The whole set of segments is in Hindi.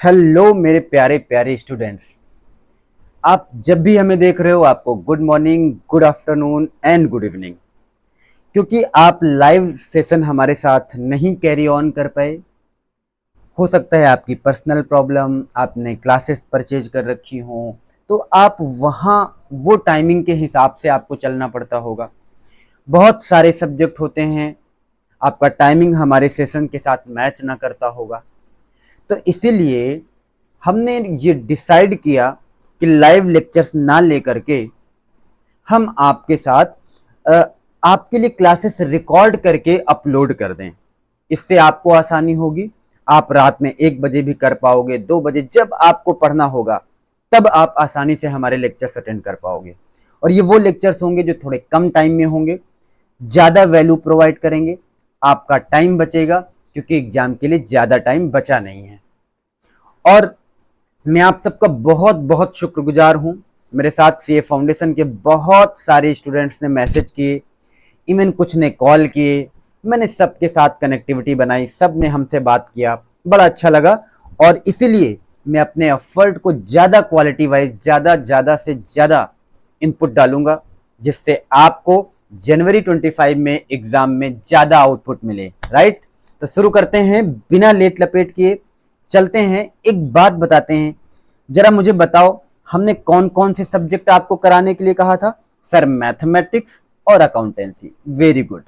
हेलो मेरे प्यारे प्यारे स्टूडेंट्स। आप जब भी हमें देख रहे हो आपको good morning, good afternoon and good evening. क्योंकि आप लाइव सेशन हमारे साथ नहीं कैरी ऑन कर पाए, हो सकता है आपकी पर्सनल प्रॉब्लम, आपने क्लासेस परचेज कर रखी हो, तो आप वहाँ वो टाइमिंग के हिसाब से आपको चलना पड़ता होगा। बहुत सारे सब्जेक्ट होते हैं, आपका टाइमिंग हमारे सेशन के साथ मैच ना करता होगा। तो इसीलिए हमने ये डिसाइड किया कि लाइव लेक्चर्स ना लेकर के हम आपके साथ आपके लिए क्लासेस रिकॉर्ड करके अपलोड कर दें। इससे आपको आसानी होगी, आप रात में 1 बजे भी कर पाओगे, 2 बजे, जब आपको पढ़ना होगा तब आप आसानी से हमारे लेक्चर्स अटेंड कर पाओगे। और ये वो लेक्चर्स होंगे जो थोड़े कम टाइम में होंगे, ज़्यादा वैल्यू प्रोवाइड करेंगे, आपका टाइम बचेगा क्योंकि एग्जाम के लिए ज़्यादा टाइम बचा नहीं है। और मैं आप सबका बहुत बहुत शुक्रगुजार हूँ। मेरे साथ सीए फाउंडेशन के बहुत सारे स्टूडेंट्स ने मैसेज किए, इवन कुछ ने कॉल किए, मैंने सबके साथ कनेक्टिविटी बनाई, सब ने हमसे बात किया, बड़ा अच्छा लगा। और इसीलिए मैं अपने एफर्ट को ज़्यादा क्वालिटी वाइज ज़्यादा से ज़्यादा इनपुट डालूंगा, जिससे आपको जनवरी 25 में एग्ज़ाम में ज़्यादा आउटपुट मिले। राइट, तो शुरू करते हैं बिना लेट लपेट किए, चलते हैं। एक बात बताते हैं, जरा मुझे बताओ, हमने कौन कौन से सब्जेक्ट आपको कराने के लिए कहा था? सर मैथमेटिक्स और अकाउंटेंसी। Very good.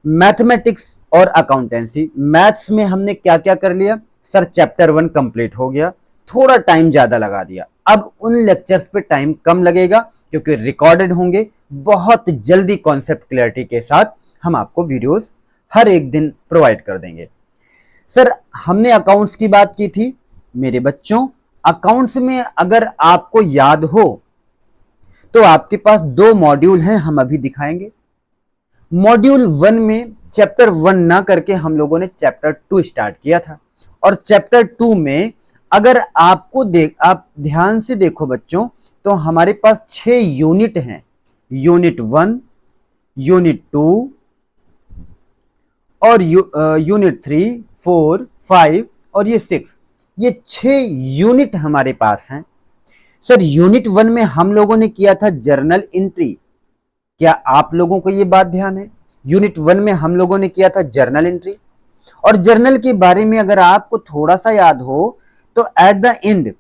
मैथमेटिक्स और अकाउंटेंसी, मैथ्स में हमने क्या क्या कर लिया? सर चैप्टर 1 कंप्लीट हो गया, थोड़ा टाइम ज्यादा लगा दिया। अब उन लेक्चर्स पे टाइम कम लगेगा क्योंकि रिकॉर्डेड होंगे। बहुत जल्दी कॉन्सेप्ट क्लैरिटी के साथ हम आपको वीडियोस हर एक दिन प्रोवाइड कर देंगे। सर हमने अकाउंट्स की बात की थी। मेरे बच्चों, अकाउंट्स में अगर आपको याद हो तो आपके पास 2 मॉड्यूल हैं, हम अभी दिखाएंगे। मॉड्यूल 1 में चैप्टर 1 ना करके हम लोगों ने चैप्टर 2 स्टार्ट किया था। और चैप्टर 2 में अगर आप ध्यान से देखो बच्चों, तो हमारे पास 6 यूनिट हैं। यूनिट 1, यूनिट 2 और यूनिट 3, 4, 5 और ये 6, ये 6 यूनिट हमारे पास हैं। सर यूनिट 1 में हम लोगों ने किया था जर्नल एंट्री। क्या आप लोगों को ये बात ध्यान है? यूनिट 1 में हम लोगों ने किया था जर्नल एंट्री। और जर्नल के बारे में अगर आपको थोड़ा सा याद हो तो एट द एंड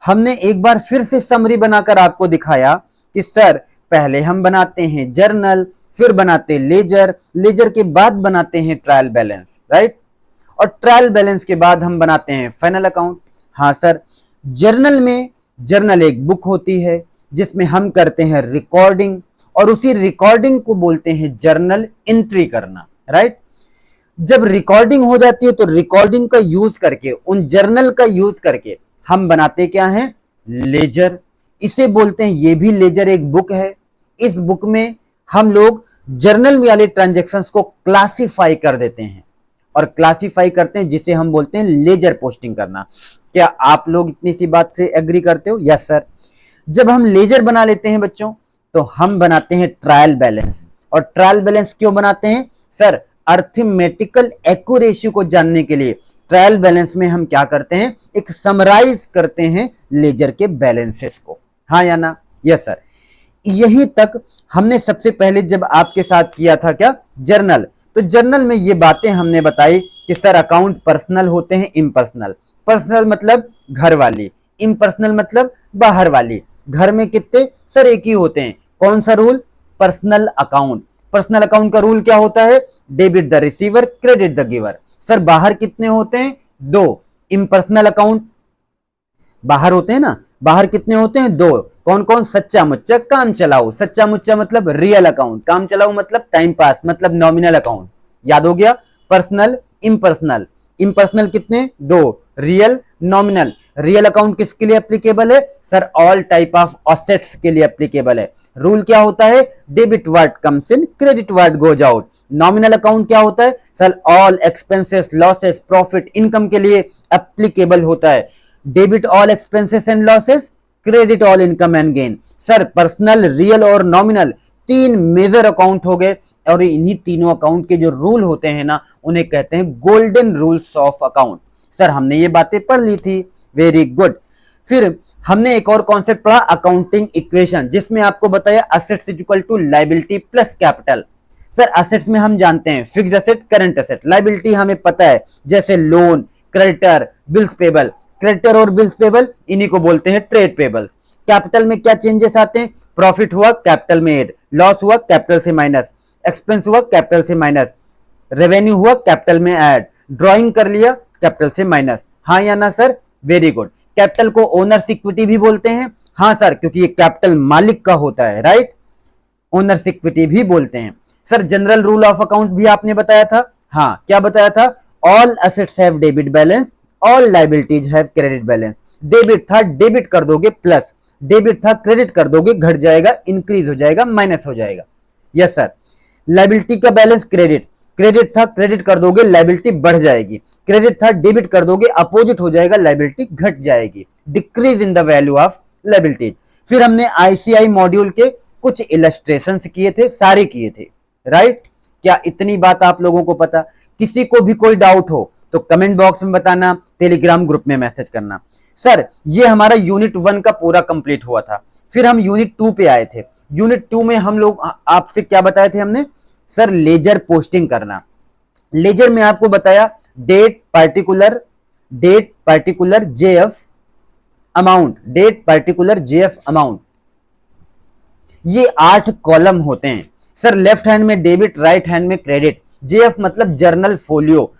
हमने एक बार फिर से समरी बनाकर आपको दिखाया कि सर पहले हम बनाते हैं जर्नल, फिर बनाते लेजर, लेजर के बाद बनाते हैं ट्रायल बैलेंस। राइट, और ट्रायल बैलेंस के बाद हम बनाते हैं फाइनल अकाउंट। हाँ सर, जर्नल में, जर्नल एक बुक होती है जिसमें हम करते हैं रिकॉर्डिंग, और उसी रिकॉर्डिंग को बोलते हैं जर्नल एंट्री करना। राइट, जब रिकॉर्डिंग हो जाती है तो रिकॉर्डिंग का यूज करके, उन जर्नल का यूज करके हम बनाते क्या हैं? लेजर। इसे बोलते हैं, ये भी लेजर एक बुक है। इस बुक में हम लोग जर्नल वाले ट्रांजैक्शंस को क्लासिफाई कर देते हैं, और क्लासिफाई करते हैं जिसे हम बोलते हैं लेजर पोस्टिंग करना। क्या आप लोग इतनी सी बात से एग्री करते हो? Yes sir. जब हम लेजर बना लेते हैं बच्चों, तो हम बनाते हैं ट्रायल बैलेंस। और ट्रायल बैलेंस क्यों बनाते हैं? सर अर्थमेटिकल एक्यूरेसी को जानने के लिए ट्रायल बैलेंस में हम क्या करते हैं? एक समराइज करते हैं लेजर के बैलेंसेस को। हाँ या ना? Yes sir. यहीं तक हमने सबसे पहले जब आपके साथ किया था क्या? जर्नल। तो जर्नल में ये बातें हमने बताई कि सर अकाउंट पर्सनल होते हैं, इम्पर्सनल। पर्सनल मतलब घर वाली, इम्पर्सनल मतलब बाहर वाली। घर में कितने? सर एक ही होते हैं। कौन सा rule? Personal account. Personal account का रूल क्या होता है? Debit the receiver, credit the giver. Sir बाहर कितने होते हैं? 2। इम्पर्सनल अकाउंट बाहर होते हैं ना, बाहर कितने होते हैं? 2। कौन कौन? सच्चा मुच्चा, काम चलाऊ। सच्चा मुच्चा मतलब रियल अकाउंट, काम चलाऊ मतलब टाइम पास, मतलब नॉमिनल अकाउंट। याद हो गया? Personal, impersonal. इम्पर्सनल कितने? 2। Real, nominal. रियल अकाउंट किसके लिए एप्लीकेबल है? Sir all type of assets के लिए एप्लीकेबल है। रूल क्या होता है? Debit word comes in, credit word goes out. Nominal account क्या होता है? Sir all expenses, losses, profit, income के लिए एप्लीकेबल होता है। Debit all expenses and losses, credit all income and gain. Sir personal, real और नॉमिनल तीन मेजर अकाउंट हो गए, और इन्हीं तीनों अकाउंट के जो रूल होते हैं ना, उन्हें कहते हैं golden rules of account. Sir हमने ये बातें पढ़ ली थी, वेरी गुड। फिर हमने एक और कॉन्सेप्ट पढ़ा, अकाउंटिंग इक्वेशन, जिसमें आपको बताया assets is equal to liability plus capital. Sir assets में हम जानते हैं fixed asset, current asset. Liability हमें पता है, जैसे loan, creditor, bills payable. Creditor और बिल्स पेबल इन्हीं को बोलते हैं ट्रेड पेबल। कैपिटल में क्या चेंजेस आते हैं, प्रॉफिट हुआ कैपिटल में ऐड, लॉस हुआ कैपिटल से माइनस, एक्सपेंस हुआ कैपिटल से माइनस, रेवेन्यू हुआ कैपिटल में ऐड, ड्रॉइंग कर लिया कैपिटल से माइनस। हाँ या ना सर, वेरी गुड। कैपिटल को ओनर्स इक्विटी भी बोलते हैं, हाँ सर, क्योंकि ये कैपिटल मालिक का होता है, राइट, ओनर्स इक्विटी भी बोलते हैं। Sir general rule of account भी आपने बताया था, हाँ क्या बताया था, all assets have debit balance, all liabilities have credit balance. Debit था, डेबिट कर दोगे प्लस, डेबिट था क्रेडिट कर दोगे घट जाएगा, इंक्रीज हो जाएगा, माइनस हो जाएगा। Yes sir. लायबिलिटी का बैलेंस क्रेडिट, क्रेडिट था क्रेडिट कर दोगे लायबिलिटी बढ़ जाएगी, क्रेडिट था डेबिट कर दोगे अपोजिट हो जाएगा, लायबिलिटी घट जाएगी, decrease in the value of liabilities. फिर हमने आईसीआई मॉड्यूल के कुछ इलस्ट्रेशंस किए थे, सारे किए थे, राइट। क्या इतनी बात आप लोगों को पता? किसी को भी कोई डाउट हो तो कमेंट बॉक्स में बताना, टेलीग्राम ग्रुप में मैसेज करना। सर ये हमारा यूनिट 1 का पूरा कंप्लीट हुआ था। फिर हम यूनिट 2 पे आए थे। यूनिट 2 में हम लोग आपसे क्या बताए थे हमने, सर लेजर पोस्टिंग करना। लेजर में आपको बताया date particular JF amount, date particular JF amount, ये 8 कॉलम होते हैं। सर लेफ्ट हैंड में डेबिट, राइट हैंड में क्रेडिट। जेएफ मतलब जर्नल फोलियो,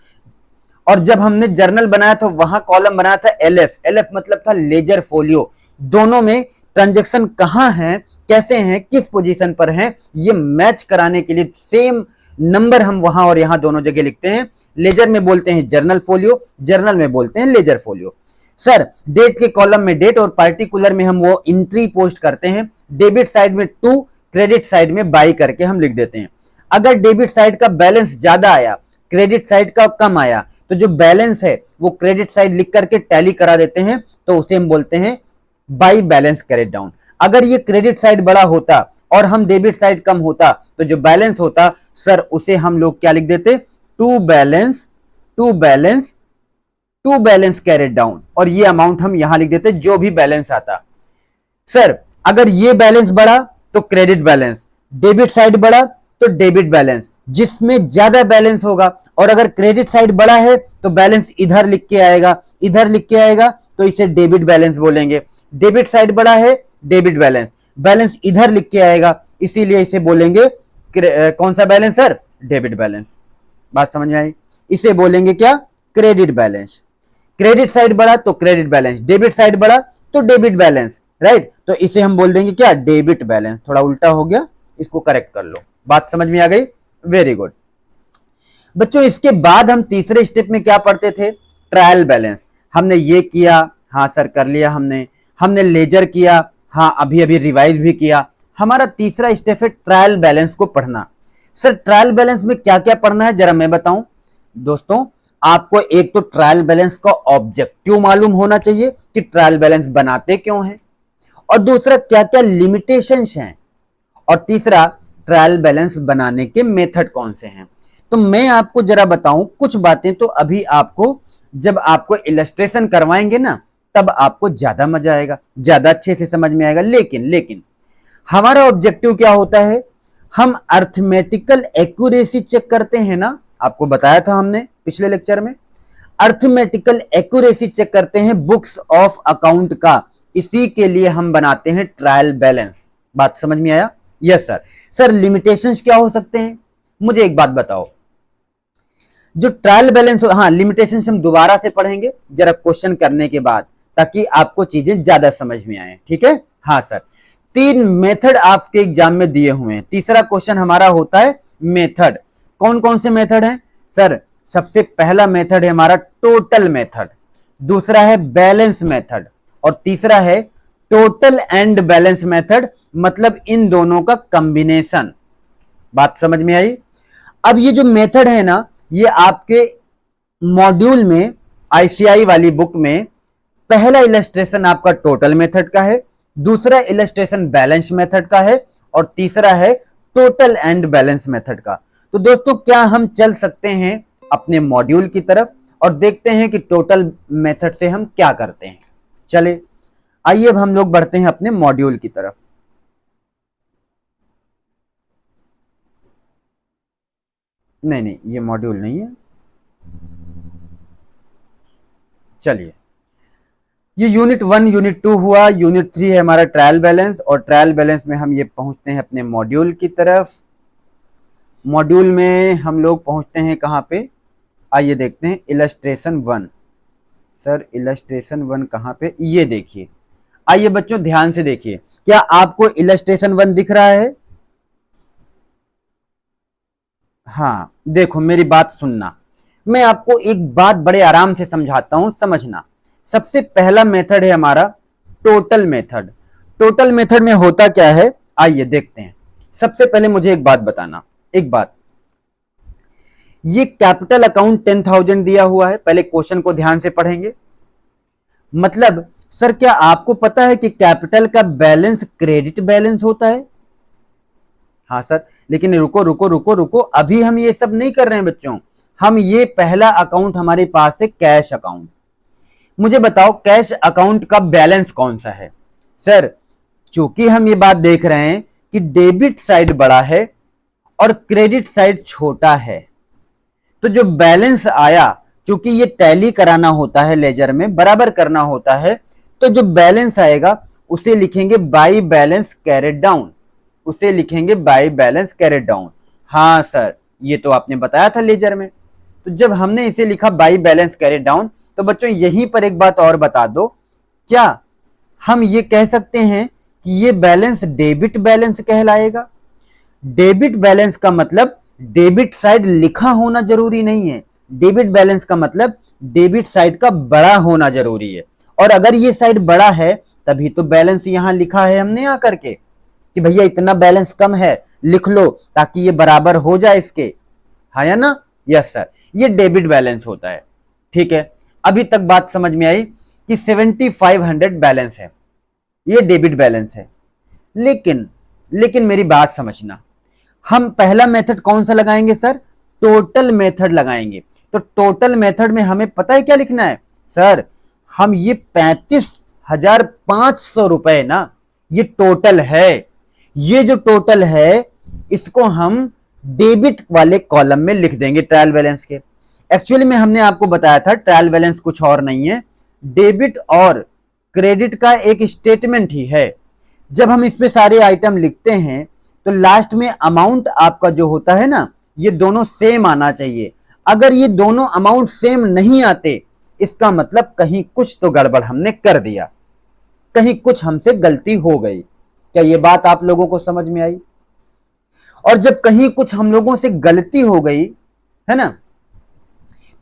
और जब हमने जर्नल बनाया तो वहां कॉलम बनाया था एलएफ, एलएफ मतलब था लेजर फोलियो। दोनों में ट्रांजैक्शन कहां है, कैसे हैं, किस पोजीशन पर हैं, ये मैच कराने के लिए सेम नंबर हम वहां और यहां दोनों जगह लिखते हैं। लेजर में बोलते हैं जर्नल फोलियो, जर्नल में बोलते हैं लेजर फोलियो। सर डेट के कॉलम में डेट और पार्टिकुलर में हम वो एंट्री पोस्ट करते हैं। डेबिट साइड में 2, क्रेडिट साइड में बाई करके हम लिख देते हैं। अगर डेबिट साइड का बैलेंस ज्यादा आया, क्रेडिट साइड का कम आया, तो जो बैलेंस है वो क्रेडिट साइड लिख करके टैली करा देते हैं, तो उसे हम बोलते हैं बाई बैलेंस कैरेड डाउन। अगर ये क्रेडिट साइड बड़ा होता और हम डेबिट साइड कम होता, तो जो बैलेंस होता सर उसे हम लोग क्या लिख देते, टू बैलेंस कैरेड डाउन, और ये अमाउंट हम यहां लिख देते जो भी बैलेंस आता। सर अगर ये बैलेंस बढ़ा तो क्रेडिट बैलेंस, डेबिट साइड बढ़ा तो डेबिट बैलेंस, जिसमें ज्यादा बैलेंस होगा, और अगर क्रेडिट साइड बड़ा है तो बैलेंस इधर लिख के आएगा, इधर लिख के आएगा तो इसे डेबिट बैलेंस बोलेंगे। डेबिट साइड बड़ा है, डेबिट बैलेंस, बैलेंस इधर लिख के आएगा, इसीलिए इसे बोलेंगे कौन सा बैलेंस सर, डेबिट बैलेंस। बात समझ में आई? इसे बोलेंगे क्या, क्रेडिट बैलेंस। क्रेडिट साइड बढ़ा तो क्रेडिट बैलेंस, डेबिट साइड बढ़ा तो डेबिट बैलेंस, राइट। तो इसे हम बोल देंगे क्या, डेबिट बैलेंस। थोड़ा उल्टा हो गया, इसको करेक्ट कर लो। बात समझ में आ गई, वेरी गुड। बच्चों इसके बाद हम तीसरे स्टेप में क्या पढ़ते थे, ट्रायल बैलेंस। हमने ये किया, हाँ सर कर लिया हमने लेजर किया, हाँ अभी अभी रिवाइज भी किया। हमारा तीसरा स्टेप है ट्रायल बैलेंस को पढ़ना। सर ट्रायल बैलेंस में क्या क्या पढ़ना है जरा मैं बताऊं दोस्तों। आपको एक तो ट्रायल बैलेंस का ऑब्जेक्टिव मालूम होना चाहिए कि ट्रायल बैलेंस बनाते क्यों हैं, और दूसरा क्या क्या लिमिटेशंस हैं, और तीसरा ट्रायल बैलेंस बनाने के मेथड कौन से हैं। तो मैं आपको जरा बताऊं कुछ बातें, तो अभी आपको जब आपको इलस्ट्रेशन करवाएंगे ना, तब आपको ज्यादा मजा आएगा, ज्यादा अच्छे से समझ में आएगा। लेकिन हमारा ऑब्जेक्टिव क्या होता है, हम अर्थमेटिकल एक्यूरेसी चेक करते हैं ना, आपको बताया था हमने पिछले लेक्चर में, अर्थमेटिकल एक्यूरेसी चेक करते हैं बुक्स ऑफ अकाउंट का, इसी के लिए हम बनाते हैं ट्रायल बैलेंस। बात समझ में आया? Yes sir. सर लिमिटेशंस क्या हो सकते हैं, मुझे एक बात बताओ। जो ट्रायल बैलेंस, हाँ लिमिटेशंस हम दोबारा से पढ़ेंगे जरा क्वेश्चन करने के बाद, ताकि आपको चीजें ज्यादा समझ में आए, ठीक है। हाँ सर 3 मेथड आपके एग्जाम में दिए हुए हैं। तीसरा क्वेश्चन हमारा होता है मेथड। कौन कौन से मेथड हैं सर? सबसे पहला मेथड है हमारा टोटल मेथड, दूसरा है बैलेंस मेथड, और तीसरा है टोटल एंड बैलेंस मेथड, मतलब इन दोनों का कॉम्बिनेशन। बात समझ में आई? अब ये जो मेथड है ना, ये आपके मॉड्यूल में आईसीआई वाली बुक में पहला इलस्ट्रेशन आपका टोटल मेथड का है, दूसरा इलस्ट्रेशन बैलेंस मेथड का है, और तीसरा है टोटल एंड बैलेंस मेथड का। तो दोस्तों क्या हम चल सकते हैं अपने मॉड्यूल की तरफ और देखते हैं कि टोटल मेथड से हम क्या करते हैं। चले आइए अब हम लोग बढ़ते हैं अपने मॉड्यूल की तरफ। नहीं नहीं, ये मॉड्यूल नहीं है। चलिए, ये यूनिट 1 यूनिट 2 हुआ, यूनिट 3 है हमारा ट्रायल बैलेंस, और ट्रायल बैलेंस में हम ये पहुंचते हैं अपने मॉड्यूल की तरफ। मॉड्यूल में हम लोग पहुंचते हैं कहां पे, आइए देखते हैं इलस्ट्रेशन 1। सर इलस्ट्रेशन 1 कहां पे, ये देखिए। आइए बच्चों ध्यान से देखिए, क्या आपको इलस्ट्रेशन 1 दिख रहा है? हाँ देखो, मेरी बात सुनना, मैं आपको एक बात बड़े आराम से समझाता हूं, समझना। सबसे पहला मेथड है हमारा टोटल मेथड। टोटल मेथड में होता क्या है, आइए देखते हैं। सबसे पहले मुझे एक बात बताना, एक बात, ये कैपिटल अकाउंट 10,000 दिया हुआ है, पहले क्वेश्चन को ध्यान से पढ़ेंगे। मतलब सर क्या आपको पता है कि कैपिटल का बैलेंस क्रेडिट बैलेंस होता है? हाँ सर, लेकिन रुको रुको रुको रुको, अभी हम ये सब नहीं कर रहे हैं बच्चों। हम ये पहला अकाउंट हमारे पास है कैश अकाउंट। मुझे बताओ कैश अकाउंट का बैलेंस कौन सा है? सर चूंकि हम ये बात देख रहे हैं कि डेबिट साइड बड़ा है और क्रेडिट साइड छोटा है, तो जो बैलेंस आया, चूंकि ये टैली कराना होता है, लेजर में बराबर करना होता है, तो जो बैलेंस आएगा उसे लिखेंगे बाई बैलेंस कैरेट डाउन, उसे लिखेंगे बाई बैलेंस कैरेट डाउन। हाँ सर, ये तो आपने बताया था लेजर में। तो जब हमने इसे लिखा बाई बैलेंस कैरेट डाउन, तो बच्चों यहीं पर एक बात और बता दो, क्या हम ये कह सकते हैं कि ये बैलेंस डेबिट बैलेंस कहलाएगा? डेबिट बैलेंस का मतलब डेबिट साइड लिखा होना जरूरी नहीं है। डेबिट बैलेंस का मतलब डेबिट साइड का बड़ा होना जरूरी है, और अगर ये साइड बड़ा है तभी तो बैलेंस यहां लिखा है हमने आकर के कि भैया इतना बैलेंस कम है, लिख लो ताकि ये बराबर हो जाए इसके। हाँ या ना? यस सर, ये डेबिट बैलेंस होता है। ठीक है, अभी तक बात समझ में आई कि 7500 बैलेंस है, ये डेबिट बैलेंस है। लेकिन लेकिन मेरी बात समझना, हम पहला मेथड कौन सा लगाएंगे सर? टोटल मेथड लगाएंगे। तो टोटल मेथड में हमें पता है क्या लिखना है सर? हम ये 35,500 रुपए ना, ये टोटल है। ये जो टोटल है इसको हम डेबिट वाले कॉलम में लिख देंगे ट्रायल बैलेंस के। एक्चुअली में हमने आपको बताया था ट्रायल बैलेंस कुछ और नहीं है, डेबिट और क्रेडिट का एक स्टेटमेंट ही है। जब हम इस पे सारे आइटम लिखते हैं तो लास्ट में अमाउंट आपका जो होता है ना, ये दोनों सेम आना चाहिए। अगर ये दोनों अमाउंट सेम नहीं आते, इसका मतलब कहीं कुछ तो गड़बड़ हमने कर दिया, कहीं कुछ हमसे गलती हो गई। क्या ये बात आप लोगों को समझ में आई? और जब कहीं कुछ हम लोगों से गलती हो गई है ना,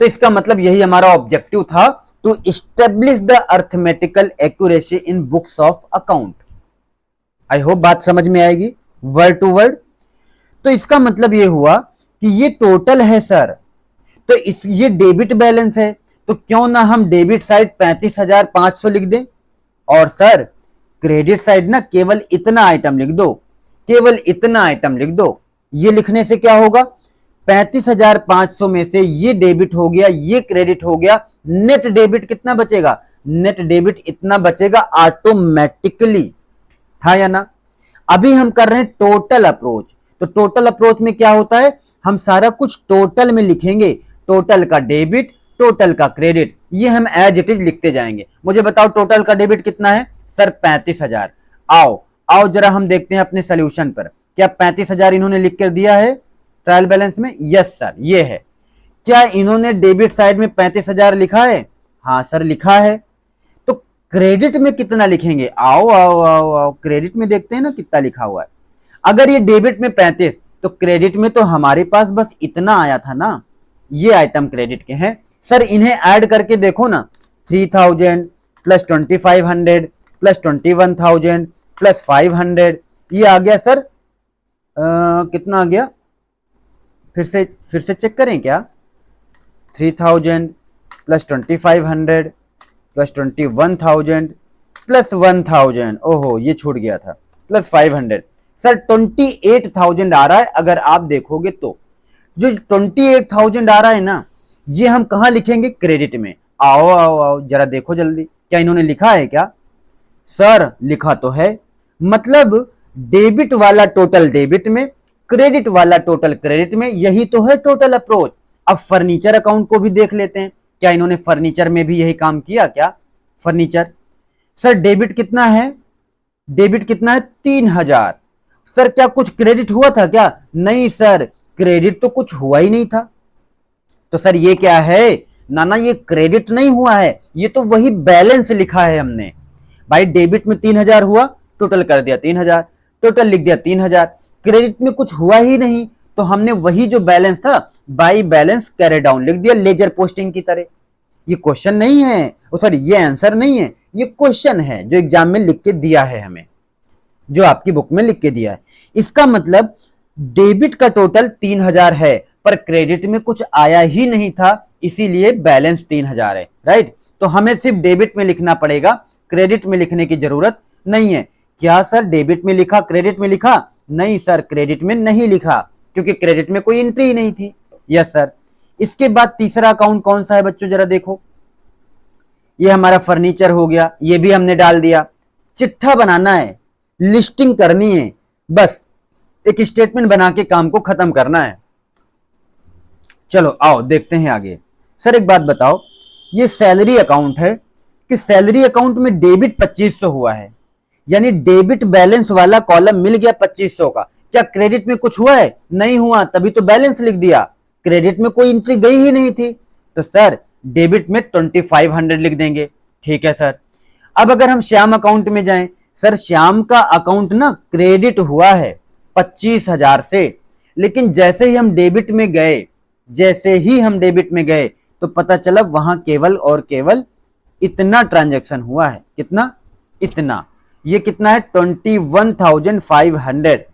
तो इसका मतलब यही हमारा ऑब्जेक्टिव था, to establish the arithmetical accuracy in books of account. I hope बात समझ में आएगी वर्ड टू वर्ड। तो इसका मतलब ये हुआ कि ये टोटल है सर, तो ये डेबिट बैलेंस है, तो क्यों ना हम डेबिट साइड 35,500 लिख दें, और सर क्रेडिट साइड ना केवल इतना आइटम लिख दो, केवल इतना आइटम लिख दो। ये लिखने से क्या होगा, 35,500 में से ये डेबिट हो गया, ये क्रेडिट हो गया, नेट डेबिट कितना बचेगा? नेट डेबिट इतना बचेगा ऑटोमेटिकली। हाँ या ना? अभी हम कर रहे हैं टोटल अप्रोच। तो टोटल अप्रोच में क्या होता है, हम सारा कुछ टोटल में लिखेंगे, टोटल का डेबिट, टोटल का क्रेडिट, ये हम एज इट इज लिखते जाएंगे। मुझे बताओ टोटल का डेबिट कितना है सर? 35,000। आओ आओ जरा हम देखते हैं अपने सोल्यूशन पर, क्या 35,000 इन्होंने लिख कर दिया है ट्रायल बैलेंस में? यस सर, ये है। क्या इन्होंने डेबिट साइड में 35,000 लिखा है? हाँ सर लिखा है। तो क्रेडिट में कितना लिखेंगे? आओ आओ आओ आओ, क्रेडिट में देखते हैं ना कितना लिखा हुआ है। अगर ये डेबिट में 35, तो क्रेडिट में तो हमारे पास बस इतना आया था ना, ये आइटम क्रेडिट के हैं सर। इन्हें ऐड करके देखो ना, 3,000 प्लस 2,500 प्लस 21,000 प्लस 500, ये आ गया सर कितना आ गया? फिर से चेक करें क्या? 3,000 प्लस 2,500 प्लस 21,000 प्लस 1,000, ओहो ये छूट गया था, प्लस 500। सर 28,000 आ रहा है। अगर आप देखोगे तो जो 28,000 आ रहा है ना, ये हम कहां लिखेंगे? क्रेडिट में। आओ आओ आओ जरा देखो जल्दी, क्या इन्होंने लिखा है क्या? सर लिखा तो है, मतलब डेबिट वाला टोटल डेबिट में, क्रेडिट वाला टोटल क्रेडिट में, यही तो है टोटल अप्रोच। अब फर्नीचर अकाउंट को भी देख लेते हैं, क्या इन्होंने फर्नीचर में भी यही काम किया क्या? फर्नीचर, सर डेबिट कितना है? डेबिट कितना है? 3,000। सर क्या कुछ क्रेडिट हुआ था क्या? नहीं सर, क्रेडिट तो कुछ हुआ ही नहीं था। तो सर ये क्या है? ना ना, ये क्रेडिट नहीं हुआ है, ये तो वही बैलेंस लिखा है हमने। भाई डेबिट में 3,000 हुआ, टोटल कर दिया 3,000, टोटल लिख दिया 3,000। क्रेडिट में कुछ हुआ ही नहीं, तो हमने वही जो बैलेंस था बाई बैलेंस कैरी डाउन लिख दिया, लेजर पोस्टिंग की तरह। ये क्वेश्चन नहीं है, सॉरी ये आंसर नहीं है, ये क्वेश्चन है जो एग्जाम में लिख के दिया है हमें, जो आपकी बुक में लिख के दिया है। इसका मतलब डेबिट का टोटल 3,000 है, पर क्रेडिट में कुछ आया ही नहीं था, इसीलिए बैलेंस 3,000 है। राइट, तो हमें सिर्फ डेबिट में लिखना पड़ेगा, क्रेडिट में लिखने की जरूरत नहीं है। क्या सर डेबिट में लिखा, क्रेडिट में लिखा? नहीं सर, क्रेडिट में नहीं लिखा, क्योंकि क्रेडिट में कोई एंट्री ही नहीं थी। Yes sir. इसके बाद तीसरा अकाउंट कौन सा है बच्चों, जरा देखो। ये हमारा फर्नीचर हो गया, ये भी हमने डाल दिया। चिट्ठा बनाना है, लिस्टिंग करनी है, बस एक स्टेटमेंट बना के काम को खत्म करना है। चलो आओ देखते हैं आगे। सर एक बात बताओ, ये सैलरी अकाउंट है कि सैलरी अकाउंट में डेबिट 2500 हुआ है, यानी डेबिट बैलेंस वाला कॉलम मिल गया 2500 का। क्या क्रेडिट में कुछ हुआ है? नहीं हुआ, तभी तो बैलेंस लिख दिया। क्रेडिट में कोई एंट्री गई ही नहीं थी, तो सर डेबिट में 2500 लिख देंगे। ठीक है सर। अब अगर हम श्याम अकाउंट में जाएं, सर श्याम का अकाउंट ना क्रेडिट हुआ है 25,000 से, लेकिन जैसे ही हम डेबिट में गए, जैसे ही हम डेबिट में गए तो पता चला वहां केवल और केवल इतना ट्रांजैक्शन हुआ है। कितना? इतना। ये कितना है? 21,500।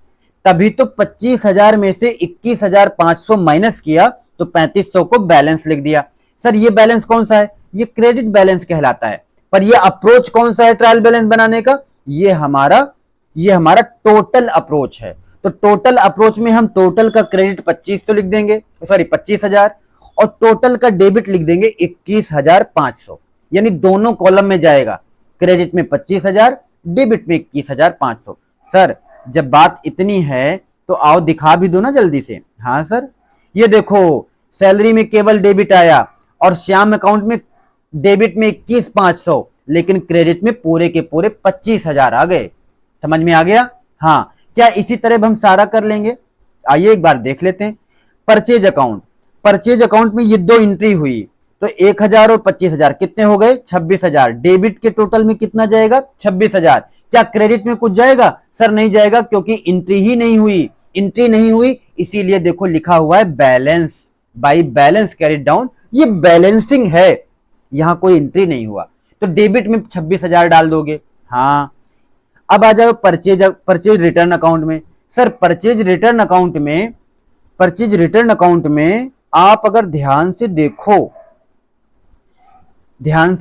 तभी तो 25,000 में से 21,500 माइनस किया तो 3500 को बैलेंस लिख दिया। सर ये बैलेंस कौन सा है? ये क्रेडिट बैलेंस कहलाता है। पर ये अप्रोच कौन सा है ट्रायल बैलेंस बनाने का? ये हमारा टोटल अप्रोच है। तो टोटल अप्रोच में हम टोटल का क्रेडिट 2500 लिख देंगे, सॉरी 25,000, और टोटल का डेबिट लिख देंगे 21,500, यानी दोनों कॉलम में जाएगा, क्रेडिट में 25,000, डेबिट में 21,500। सर जब बात इतनी है तो आओ दिखा भी दो ना जल्दी से। हाँ सर, ये देखो सैलरी में केवल डेबिट आया और श्याम अकाउंट में डेबिट में 21,500, लेकिन क्रेडिट में पूरे के पूरे 25,000 आ गए। समझ में आ गया? हाँ। क्या इसी तरह हम सारा कर लेंगे? आइए एक बार देख लेते हैं। परचेज अकाउंट, परचेज अकाउंट में ये दो एंट्री हुई, तो 1,000 और 25,000 कितने हो गए? 26,000। डेबिट के टोटल में कितना जाएगा? 26,000। क्या क्रेडिट में कुछ जाएगा? सर नहीं जाएगा, क्योंकि एंट्री ही नहीं हुई। एंट्री नहीं हुई इसीलिए देखो लिखा हुआ है balance, by balance carried down. ये बैलेंसिंग है, यहां कोई एंट्री नहीं हुआ, तो डेबिट में 26,000 डाल दोगे। हाँ। अब आ जाओ परचेज रिटर्न अकाउंट में। सर परचेज रिटर्न अकाउंट में आप अगर ध्यान से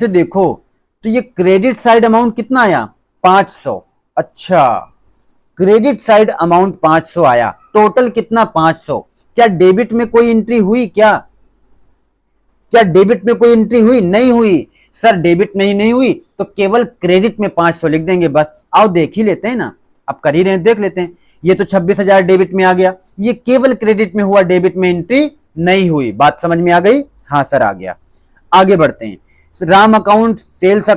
देखो तो ये क्रेडिट साइड अमाउंट कितना आया? 500। अच्छा, क्रेडिट साइड अमाउंट 500 आया, टोटल कितना? 500। क्या डेबिट में कोई एंट्री हुई? क्या डेबिट में कोई एंट्री हुई? नहीं हुई। सर डेबिट में ही नहीं हुई तो केवल क्रेडिट में 500 लिख देंगे बस। आओ देख ही लेते हैं ना, अब कर ही रहे हैं, देख लेते हैं। ये तो 26,000 डेबिट में आ गया, ये केवल क्रेडिट में हुआ, डेबिट में एंट्री नहीं हुई। बात समझ में आ गई? हाँ सर आ गया। आगे बढ़ते हैं। Ram account, sales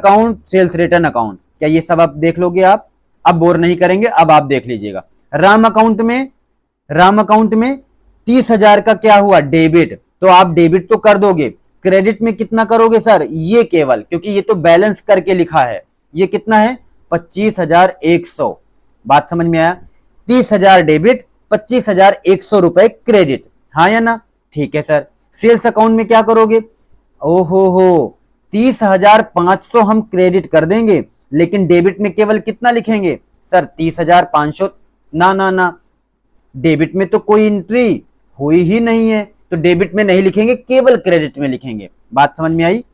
return account, क्या ये सब आप देख लोगे? आप अब बोर नहीं करेंगे, अब आप देख लीजिएगा। राम अकाउंट में 30,000 का क्या हुआ? डेबिट, तो आप डेबिट तो कर दोगे। क्रेडिट में कितना करोगे सर? ये केवल, क्योंकि ये तो बैलेंस करके लिखा है, ये कितना है? 25,100। बात समझ में आया? 30,000 डेबिट, 25,100 रुपए क्रेडिट। हाँ या ना? ठीक है सर। सेल्स अकाउंट में क्या करोगे? ओहो, 30,500 हम क्रेडिट कर देंगे, लेकिन डेबिट में केवल कितना लिखेंगे? सर 30,500। ना, डेबिट में तो कोई एंट्री हुई ही नहीं है, तो डेबिट में नहीं लिखेंगे, केवल क्रेडिट में लिखेंगे। बात समझ में आई?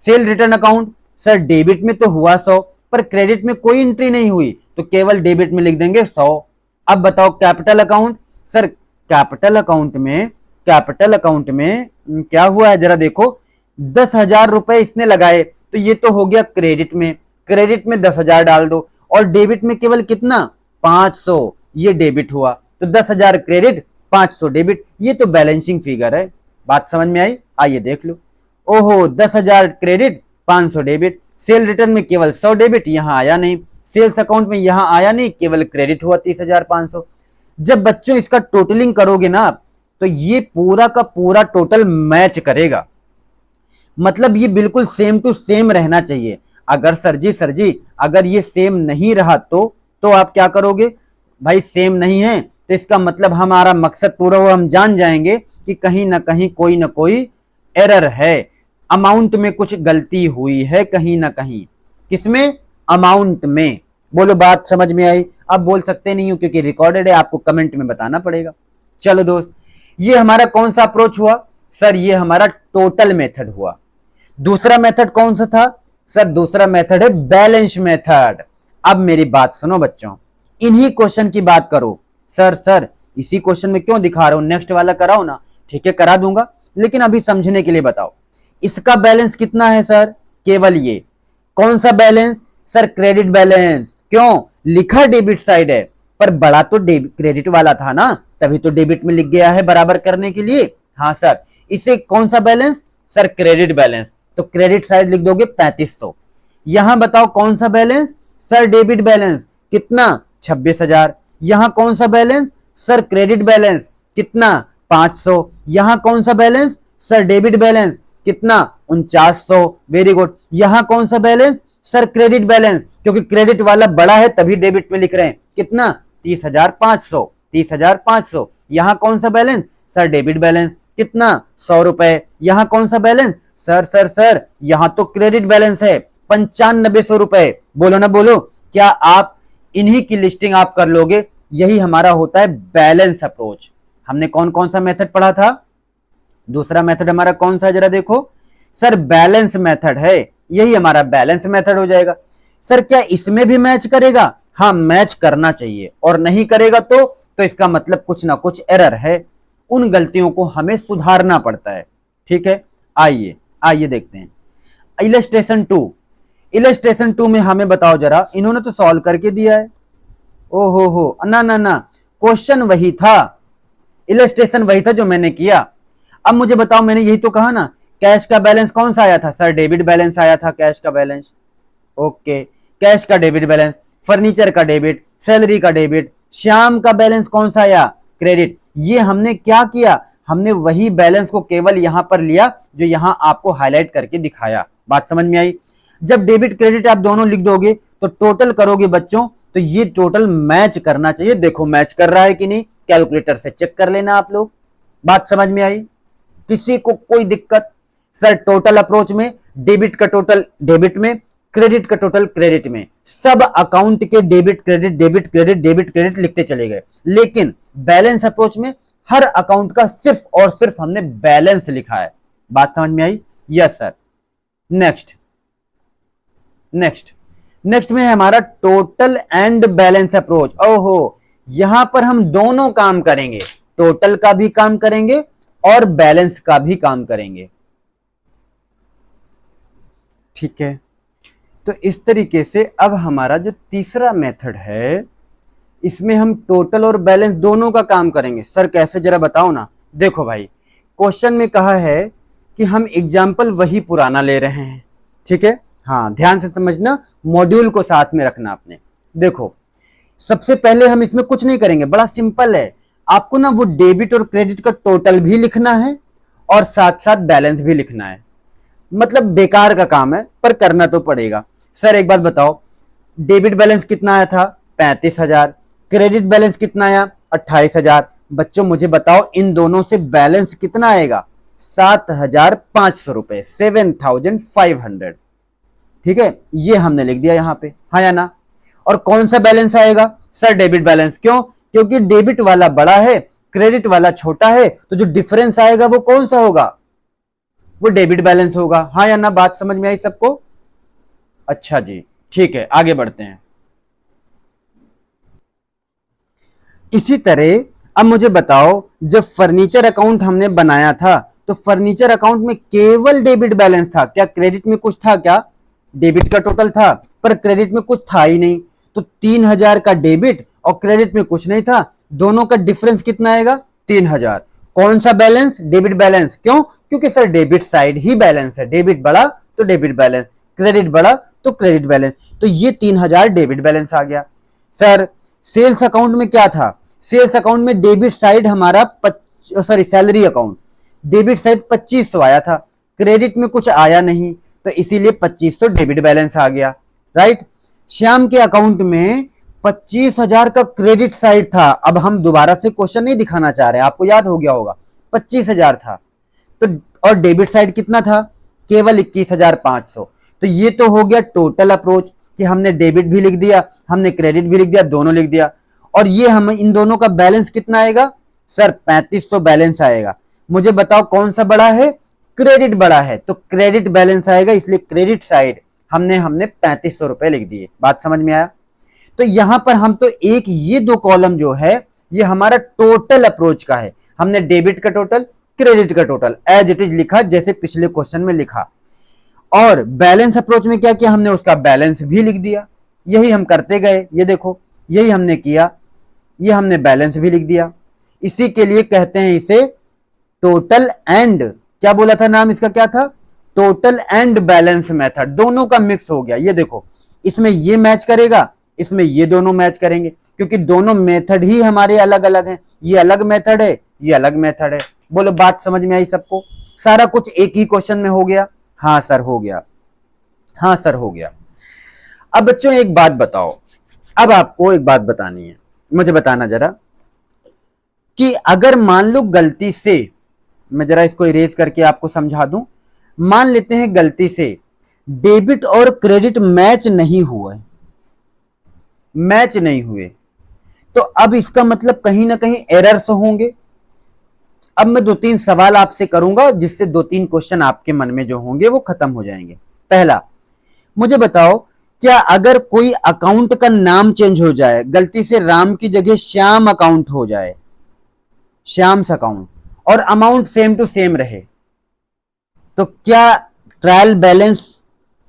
Sale return account, sir debit में तो हुआ 100, पर क्रेडिट में कोई एंट्री नहीं हुई, तो केवल डेबिट में लिख देंगे 100। अब बताओ capital account. Sir capital account में क्या हुआ है जरा देखो, 10,000 रुपए इसने लगाए तो ये तो हो गया क्रेडिट में, क्रेडिट में 10,000 डाल दो, और डेबिट में केवल कितना 500, ये डेबिट हुआ, तो 10,000 क्रेडिट 500 डेबिट, ये तो बैलेंसिंग फिगर है। बात समझ में आई? आइए देख लो। ओहो 10,000 क्रेडिट 500 डेबिट, सेल रिटर्न में केवल 100 डेबिट, यहां आया नहीं, सेल्स अकाउंट में यहां आया नहीं, केवल क्रेडिट हुआ 30,500। जब बच्चों इसका टोटलिंग करोगे ना आप, तो ये पूरा का पूरा टोटल मैच करेगा, मतलब ये बिल्कुल सेम टू सेम रहना चाहिए। अगर सर जी अगर ये सेम नहीं रहा तो आप क्या करोगे? भाई सेम नहीं है तो इसका मतलब हमारा मकसद पूरा हुआ, हम जान जाएंगे कि कहीं ना कहीं कोई ना कोई एरर है, अमाउंट में कुछ गलती हुई है कहीं ना कहीं। किसमें? अमाउंट में। बोलो बात समझ में आई? अब बोल सकते नहीं हो क्योंकि रिकॉर्डेड है, आपको कमेंट में बताना पड़ेगा। चलो दोस्त, ये हमारा कौन सा अप्रोच हुआ? सर ये हमारा टोटल मेथड हुआ। दूसरा मेथड कौन सा था? सर दूसरा मेथड है बैलेंस मेथड। अब मेरी बात सुनो बच्चों, इन्हीं क्वेश्चन की बात करो। सर इसी क्वेश्चन में क्यों दिखा रहा हूं, नेक्स्ट वाला कराओ ना। ठीक है करा दूंगा, लेकिन अभी समझने के लिए बताओ, इसका बैलेंस कितना है सर? केवल ये। कौन सा बैलेंस? Sir credit balance. क्यों? लिखा डेबिट साइड है, पर बड़ा तो क्रेडिट वाला था ना, तभी तो डेबिट में लिख गया है बराबर करने के लिए। हाँ सर, इसे कौन सा बैलेंस? सर क्रेडिट बैलेंस, तो क्रेडिट साइड लिख दोगे 3500। यहां बताओ कौन सा बैलेंस? Sir debit balance. कितना? 26,000। यहां कौन सा बैलेंस? Sir credit balance. कितना? 500। यहां कौन सा बैलेंस? Sir debit balance. कितना? 4900। Very good. यहां कौन सा बैलेंस? सर क्रेडिट बैलेंस, क्योंकि क्रेडिट वाला बड़ा है तभी डेबिट में लिख रहे हैं। कितना? 30,500। 30,500। यहां कौन सा बैलेंस? Sir debit balance. कितना? 100 रुपए। यहां कौन सा बैलेंस? सर यहां तो क्रेडिट बैलेंस है 9500 रुपए। बोलो ना बोलो, क्या आप इन्हीं की लिस्टिंग आप कर लोगे? यही हमारा होता है बैलेंस अप्रोच। हमने कौन कौन सा मेथड पढ़ा था? दूसरा मेथड हमारा कौन सा जरा देखो, सर बैलेंस मेथड है, यही हमारा बैलेंस मेथड हो जाएगा। सर क्या इसमें भी मैच करेगा? हाँ मैच करना चाहिए, और नहीं करेगा तो इसका मतलब कुछ ना कुछ एरर है, उन गलतियों को हमें सुधारना पड़ता है। ठीक है, आइए देखते हैं इलस्ट्रेशन 2 में हमें बताओ जरा, इन्होंने तो सॉल्व करके दिया है। ओहो ना क्वेश्चन वही था, इलस्ट्रेशन वही था जो मैंने किया। अब मुझे बताओ, मैंने यही तो कहा ना, कैश का बैलेंस कौन सा आया था? सर डेबिट बैलेंस आया था कैश का बैलेंस। ओके, कैश का डेबिट बैलेंस, फर्नीचर का डेबिट, सैलरी का डेबिट, श्याम का बैलेंस कौन सा आया? क्रेडिट। ये हमने क्या किया? हमने वही बैलेंस को केवल यहां पर लिया जो यहां आपको हाईलाइट करके दिखाया। बात समझ में आई? जब डेबिट क्रेडिट आप दोनों लिख दोगे तो टोटल करोगे बच्चों, तो ये टोटल मैच करना चाहिए। देखो मैच कर रहा है कि नहीं, कैलकुलेटर से चेक कर लेना आप लोग। बात समझ में आई? किसी को कोई दिक्कत? सर टोटल अप्रोच में डेबिट का टोटल डेबिट में, क्रेडिट का टोटल क्रेडिट में, सब अकाउंट के डेबिट क्रेडिट लिखते चले गए, लेकिन बैलेंस अप्रोच में हर अकाउंट का सिर्फ और सिर्फ हमने बैलेंस लिखा है। बात समझ में आई? Yes sir. नेक्स्ट में है हमारा टोटल एंड बैलेंस अप्रोच। ओहो, यहां पर हम दोनों काम करेंगे, टोटल का भी काम करेंगे और बैलेंस का भी काम करेंगे। ठीक है, तो इस तरीके से अब हमारा जो तीसरा मेथड है, इसमें हम टोटल और बैलेंस दोनों का काम करेंगे। सर कैसे, जरा बताओ ना। देखो भाई, क्वेश्चन में कहा है कि हम एग्जाम्पल वही पुराना ले रहे हैं। ठीक है, हाँ ध्यान से समझना, मॉड्यूल को साथ में रखना आपने। देखो सबसे पहले हम इसमें कुछ नहीं करेंगे, बड़ा सिंपल है। आपको ना वो डेबिट और क्रेडिट का टोटल भी लिखना है और साथ साथ बैलेंस भी लिखना है। मतलब बेकार का काम है पर करना तो पड़ेगा। सर एक बात बताओ, डेबिट बैलेंस कितना आया था? 35,000। क्रेडिट बैलेंस कितना आया? 28,000। बच्चों मुझे बताओ इन दोनों से बैलेंस कितना आएगा? 7,500 रुपए, 7,500। ठीक है, ये हमने लिख दिया यहां पे, हाँ या ना। और कौन सा बैलेंस आएगा? Sir debit balance. क्यों? क्योंकि डेबिट वाला बड़ा है, क्रेडिट वाला छोटा है, तो जो डिफरेंस आएगा वो कौन सा होगा? वो डेबिट बैलेंस होगा। हाँ या ना, बात समझ में आई सबको? अच्छा जी, ठीक है आगे बढ़ते हैं। इसी तरह अब मुझे बताओ, जब फर्नीचर अकाउंट हमने बनाया था तो फर्नीचर अकाउंट में केवल डेबिट बैलेंस था, क्या क्रेडिट में कुछ था? क्या डेबिट का टोटल था पर क्रेडिट में कुछ था ही नहीं। तो 3000 का डेबिट और क्रेडिट में कुछ नहीं था, दोनों का डिफरेंस कितना आएगा? 3000। कौन सा बैलेंस? Debit balance. क्यों? क्योंकि सर डेबिट साइड ही बैलेंस है, डेबिट बढ़ा तो डेबिट बैलेंस, क्रेडिट बढ़ा तो क्रेडिट बैलेंस। तो ये 3000 डेबिट बैलेंस आ गया। सर सेल्स अकाउंट में क्या था? सेल्स अकाउंट में डेबिट साइड हमारा सैलरी अकाउंट, डेबिट साइड 2500 आया था, क्रेडिट में कुछ आया नहीं, तो इसीलिए 2500 डेबिट बैलेंस आ गया। राइट। श्याम के अकाउंट में 25,000 का क्रेडिट साइड था। अब हम दोबारा से क्वेश्चन नहीं दिखाना चाह रहे, आपको याद हो गया होगा, 25,000 था तो, और डेबिट साइड कितना था? केवल 21,500। तो ये तो हो गया टोटल अप्रोच कि हमने डेबिट भी लिख दिया, हमने क्रेडिट भी लिख दिया, दोनों लिख दिया। और ये हम इन दोनों का बैलेंस कितना आएगा? सर 3500 बैलेंस आएगा। मुझे बताओ कौन सा बड़ा है? क्रेडिट बड़ा है, तो क्रेडिट बैलेंस आएगा, इसलिए क्रेडिट साइड हमने 3500 रुपए लिख दिए। बात समझ में आया? तो यहां पर हम तो एक ये दो कॉलम जो है ये हमारा टोटल अप्रोच का है, हमने डेबिट का टोटल, क्रेडिट का टोटल एज इट इज लिखा जैसे पिछले क्वेश्चन में लिखा। और बैलेंस अप्रोच में क्या किया हमने? उसका बैलेंस भी लिख दिया। यही हम करते गए, ये देखो यही हमने किया, ये हमने बैलेंस भी लिख दिया। इसी के लिए कहते हैं इसे टोटल एंड, क्या बोला था नाम इसका? क्या था? Total and balance method. दोनों का मिक्स हो गया। ये देखो इसमें ये मैच करेगा, इसमें ये दोनों मैच करेंगे, क्योंकि दोनों मेथड ही हमारे अलग अलग हैं। ये अलग मेथड है, ये अलग मेथड है। बोलो बात समझ में आई सबको? सारा कुछ एक ही क्वेश्चन में हो गया? हाँ सर हो गया, हाँ सर हो गया। अब बच्चों एक बात बताओ, अब आपको एक बात बतानी है, मुझे बताना जरा कि अगर मान लो गलती से, मैं जरा इसको इरेज करके आपको समझा दूं, मान लेते हैं गलती से डेबिट और क्रेडिट मैच नहीं हुए, मैच नहीं हुए, तो अब इसका मतलब कहीं ना कहीं एरर्स होंगे। अब मैं 2-3 सवाल आपसे करूंगा जिससे 2-3 क्वेश्चन आपके मन में जो होंगे वो खत्म हो जाएंगे। पहला, मुझे बताओ क्या अगर कोई अकाउंट का नाम चेंज हो जाए, गलती से राम की जगह श्याम अकाउंट हो जाए, श्याम्स अकाउंट, और अमाउंट सेम टू सेम रहे, तो क्या ट्रायल बैलेंस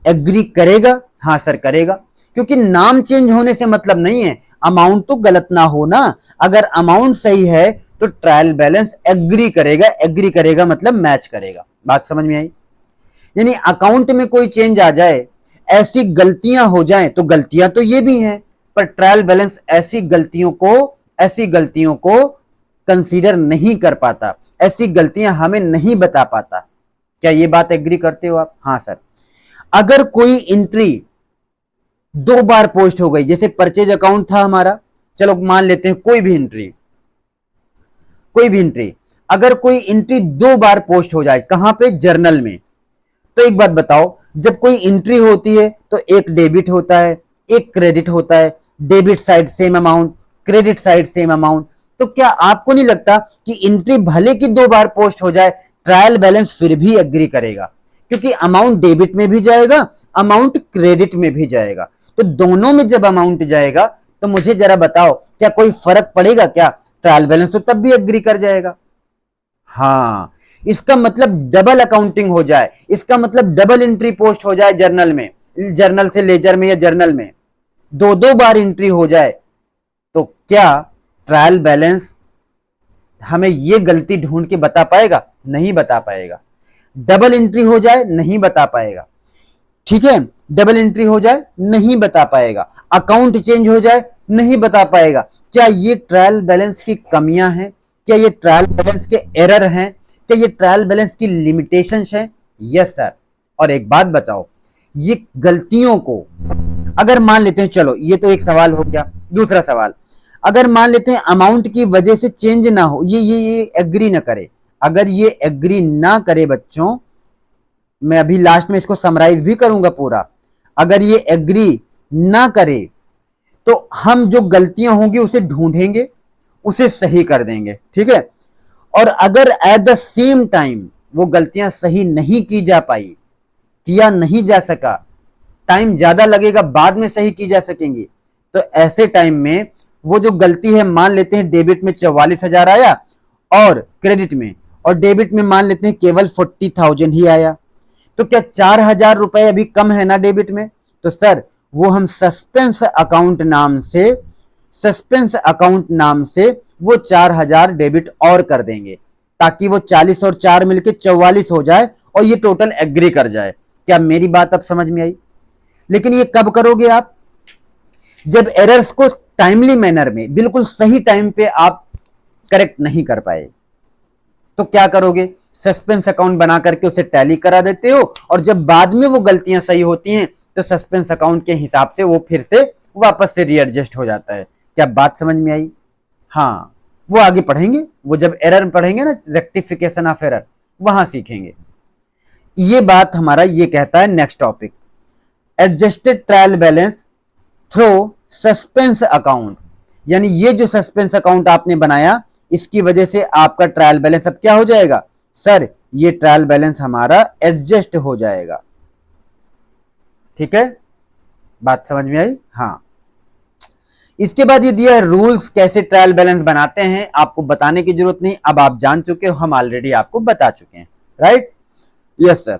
एग्री करेगा? हाँ सर करेगा, क्योंकि नाम चेंज होने से मतलब नहीं है, अमाउंट तो गलत ना हो ना। अगर अमाउंट सही है तो ट्रायल बैलेंस एग्री करेगा, एग्री करेगा मतलब मैच करेगा। बात समझ में आई? यानी अकाउंट में कोई चेंज आ जाए, ऐसी गलतियां हो जाएं, तो गलतियां तो ये भी हैं, पर ट्रायल बैलेंस ऐसी गलतियों को कंसीडर नहीं कर पाता, ऐसी गलतियां हमें नहीं बता पाता। क्या ये बात एग्री करते हो आप? हाँ सर। अगर कोई एंट्री 2 बार पोस्ट हो गई, जैसे परचेज अकाउंट था हमारा, चलो मान लेते हैं कोई भी एंट्री, अगर कोई एंट्री 2 बार पोस्ट हो जाए, कहां पे? जर्नल में, तो एक बात बताओ, जब कोई एंट्री होती है तो एक डेबिट होता है, एक क्रेडिट होता है, debit side same amount, credit side same amount, तो क्या आपको नहीं लगता कि एंट्री भले की 2 बार पोस्ट हो जाए, ट्रायल बैलेंस फिर भी एग्री करेगा? क्योंकि अमाउंट डेबिट में भी जाएगा, अमाउंट क्रेडिट में भी जाएगा, तो दोनों में जब अमाउंट जाएगा तो मुझे जरा बताओ क्या कोई फर्क पड़ेगा? क्या ट्रायल बैलेंस तो तब भी एग्री कर जाएगा। हाँ, इसका मतलब डबल अकाउंटिंग हो जाए, इसका मतलब डबल एंट्री पोस्ट हो जाए जर्नल में, जर्नल से लेजर में या जर्नल में 2-2 बार एंट्री हो जाए, तो क्या ट्रायल बैलेंस हमें ये गलती ढूंढ के बता पाएगा? नहीं बता पाएगा। डबल एंट्री हो जाए, नहीं बता पाएगा। ठीक है, डबल एंट्री हो जाए, नहीं बता पाएगा। अकाउंट चेंज हो जाए, नहीं बता पाएगा। क्या ये ट्रायल बैलेंस की कमियां हैं? क्या ये ट्रायल बैलेंस के एरर हैं? क्या ये ट्रायल बैलेंस की लिमिटेशंस हैं? Yes sir. और एक बात बताओ, ये गलतियों को अगर मान लेते हैं, चलो ये तो एक सवाल हो गया। दूसरा सवाल, अगर मान लेते हैं अमाउंट की वजह से चेंज ना हो, ये एग्री ना करे, अगर ये एग्री ना करे बच्चों, मैं अभी लास्ट में इसको समराइज भी करूंगा पूरा, अगर ये एग्री ना करे तो हम जो गलतियां होंगी उसे ढूंढेंगे, उसे सही कर देंगे। ठीक है, और अगर एट द सेम टाइम वो गलतियां सही नहीं की जा पाई, किया नहीं जा सका, टाइम ज्यादा लगेगा, बाद में सही की जा सकेंगी, तो ऐसे टाइम में वो जो गलती है, मान लेते हैं डेबिट में 44,000 आया और क्रेडिट में, और डेबिट में मान लेते हैं केवल 40,000 ही आया, तो क्या 4,000 रुपए अभी कम है ना डेबिट में? तो सर वो हम सस्पेंस अकाउंट नाम से वो 4,000 डेबिट और कर देंगे, ताकि वो 40 और 4 मिलके 44 हो जाए और ये टोटल एग्री कर जाए। क्या मेरी बात अब समझ में आई? लेकिन ये कब करोगे आप? जब एरर्स को टाइमली मैनर में, बिल्कुल सही टाइम पे आप करेक्ट नहीं कर पाए, तो क्या करोगे? सस्पेंस अकाउंट बना करके उसे टैली करा देते हो, और जब बाद में वो गलतियां सही होती हैं तो सस्पेंस अकाउंट के हिसाब से वो फिर से वापस से रीएडजस्ट हो जाता है। क्या बात समझ में आई? हाँ, वो आगे पढ़ेंगे, वो जब एरर पढ़ेंगे ना, रेक्टिफिकेशन ऑफ एरर, वहां सीखेंगे। ये बात हमारा ये कहता है next topic, adjusted trial balance through suspense account, यानी ये जो सस्पेंस अकाउंट आपने बनाया, इसकी वजह से आपका ट्रायल बैलेंस अब क्या हो जाएगा? सर ये ट्रायल बैलेंस हमारा एडजस्ट हो जाएगा। ठीक है, बात समझ में आई? हाँ। इसके बाद ये दिया है रूल्स, कैसे ट्रायल बैलेंस बनाते हैं, आपको बताने की जरूरत नहीं, अब आप जान चुके हो, हम ऑलरेडी आपको बता चुके हैं, राइट? Yes sir.